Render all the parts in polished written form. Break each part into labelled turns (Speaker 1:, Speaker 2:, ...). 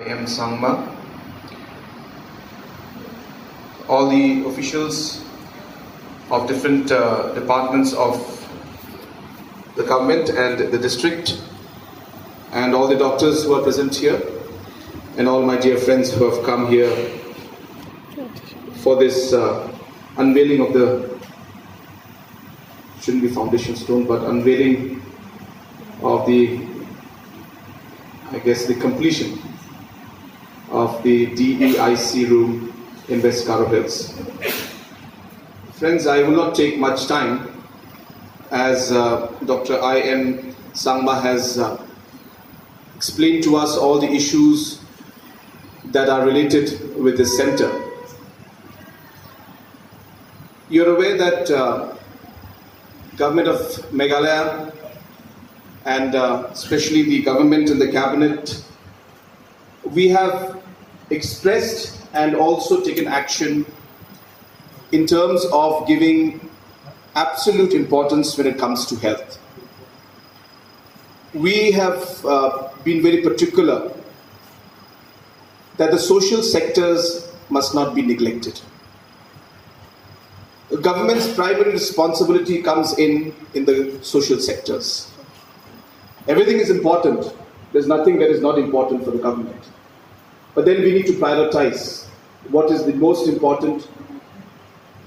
Speaker 1: CM Sangma, all the officials of different departments of the government and the district, and all the doctors who are present here, and all my dear friends who have come here for this unveiling of the, shouldn't be foundation stone, but unveiling of the, I guess, the completion of the DEIC room in West Karo Hills. Friends, I will not take much time as Dr. I.M. Sangma has explained to us all the issues that are related with this center. You're aware that government of Meghalaya and especially the government and the cabinet, we have expressed and also taken action in terms of giving absolute importance when it comes to health. We have been very particular that the social sectors must not be neglected. The government's primary responsibility comes in the social sectors. Everything is important. There's nothing that is not important for the government. But then we need to prioritize what is the most important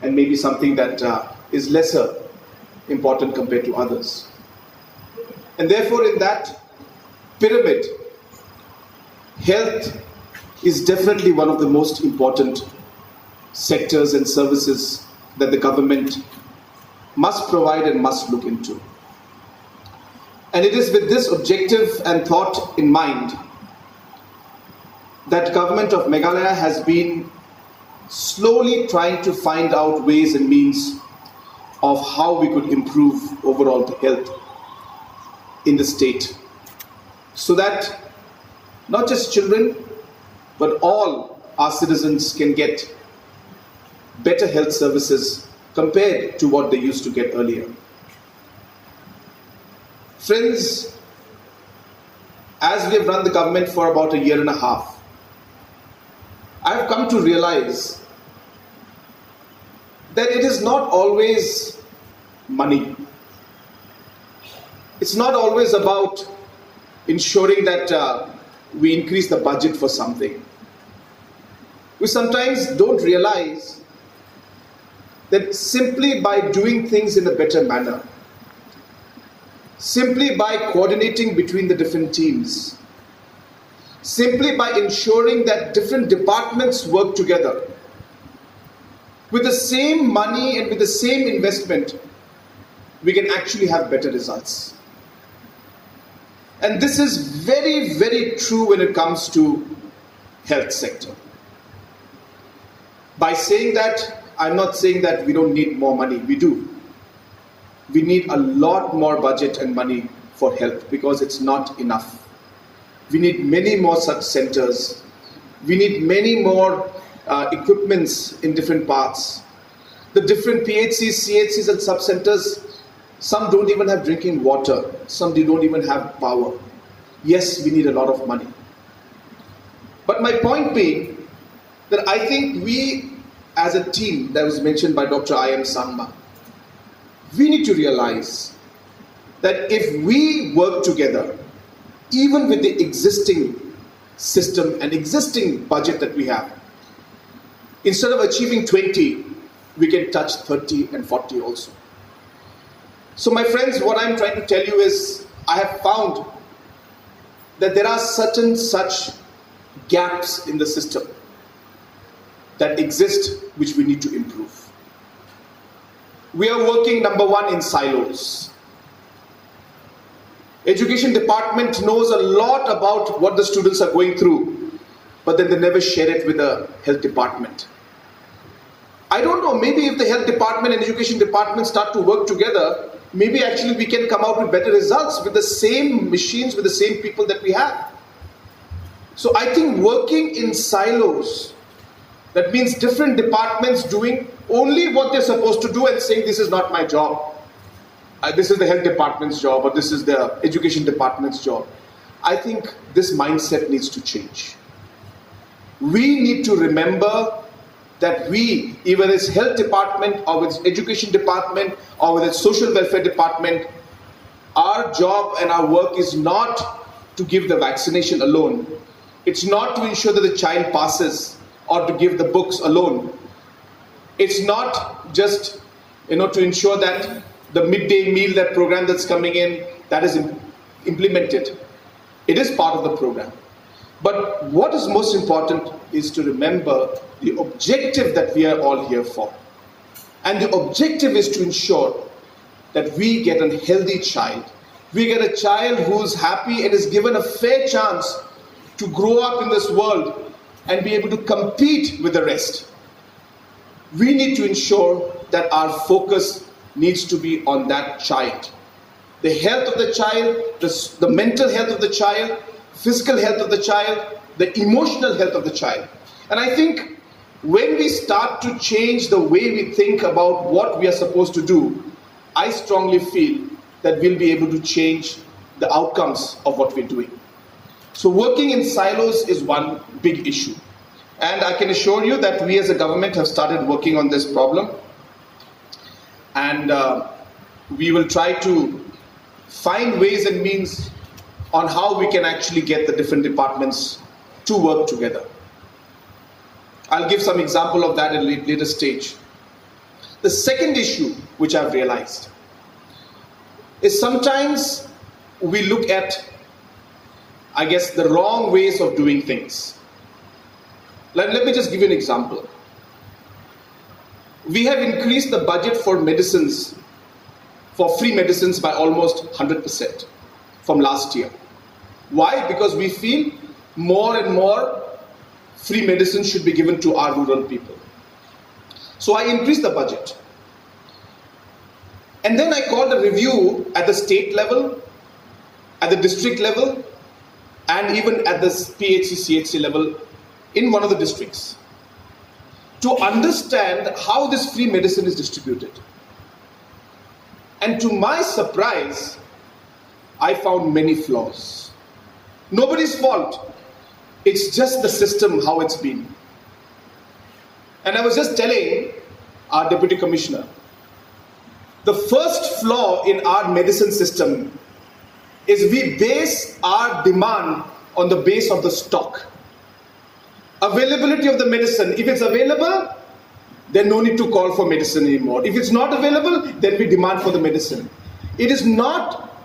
Speaker 1: and maybe something that is lesser important compared to others. And therefore, in that pyramid, health is definitely one of the most important sectors and services that the government must provide and must look into. And it is with this objective and thought in mind that government of Meghalaya has been slowly trying to find out ways and means of how we could improve overall the health in the state, so that not just children, but all our citizens can get better health services compared to what they used to get earlier. Friends, as we have run the government for about a year and a half, I have come to realize that it is not always money. It's not always about ensuring that we increase the budget for something. We sometimes don't realize that simply by doing things in a better manner, simply by coordinating between the different teams, simply by ensuring that different departments work together, with the same money and with the same investment, we can actually have better results. And this is very, very true when it comes to health sector. By saying that, I'm not saying that we don't need more money. We do. We need a lot more budget and money for health because it's not enough. We need many more such centers. We need many more equipments in different parts. The different PHCs, CHCs and sub-centers, some don't even have drinking water. Some don't even have power. Yes, we need a lot of money. But my point being that I think we as a team that was mentioned by Dr. I.M. Sangma, we need to realize that if we work together, even with the existing system and existing budget that we have, instead of achieving 20, we can touch 30 and 40 also. So my friends, what I'm trying to tell you is, I have found that there are certain such gaps in the system that exist which we need to improve. We are working, number one, in silos. Education department knows a lot about what the students are going through, but then they never share it with the health department. I don't know, maybe if the health department and education department start to work together, maybe actually we can come out with better results with the same machines, with the same people that we have. So I think working in silos, that means different departments doing only what they're supposed to do and saying this is not my job. This is the health department's job or this is the education department's job. I think this mindset needs to change. We need to remember that we, either as health department or with education department or with its social welfare department, our job and our work is not to give the vaccination alone. It's not to ensure that the child passes or to give the books alone. It's not just, to ensure that the midday meal, that program that's coming in, that is implemented. It is part of the program. But what is most important is to remember the objective that we are all here for. And the objective is to ensure that we get a healthy child. We get a child who's happy and is given a fair chance to grow up in this world and be able to compete with the rest. We need to ensure that our focus needs to be on that child. The health of the child, the mental health of the child, physical health of the child, the emotional health of the child. And I think when we start to change the way we think about what we are supposed to do, I strongly feel that we'll be able to change the outcomes of what we're doing. So working in silos is one big issue. And I can assure you that we as a government have started working on this problem. And we will try to find ways and means on how we can actually get the different departments to work together. I'll give some example of that at a later stage. The second issue which I've realized is sometimes we look at, I guess, the wrong ways of doing things. Let me just give you an example. We have increased the budget for medicines, for free medicines, by almost 100% from last year. Why? Because we feel more and more free medicine should be given to our rural people. So I increased the budget. And then I called a review at the state level, at the district level, and even at the PHC, CHC level in one of the districts to understand how this free medicine is distributed. And to my surprise, I found many flaws. Nobody's fault. It's just the system, how it's been. And I was just telling our Deputy Commissioner, the first flaw in our medicine system is we base our demand on the base of the stock. Availability of the medicine. If it's available, then no need to call for medicine anymore. If it's not available, then we demand for the medicine. It is not,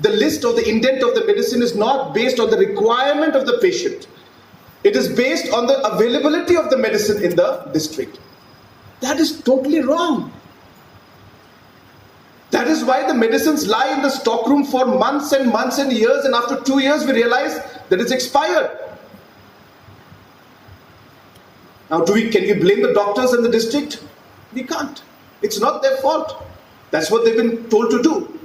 Speaker 1: the list or the indent of the medicine is not based on the requirement of the patient. It is based on the availability of the medicine in the district. That is totally wrong. That is why the medicines lie in the stockroom for months and months and years, and after 2 years we realize that it's expired. Now can we blame the doctors in the district? We can't. It's not their fault. That's what they've been told to do.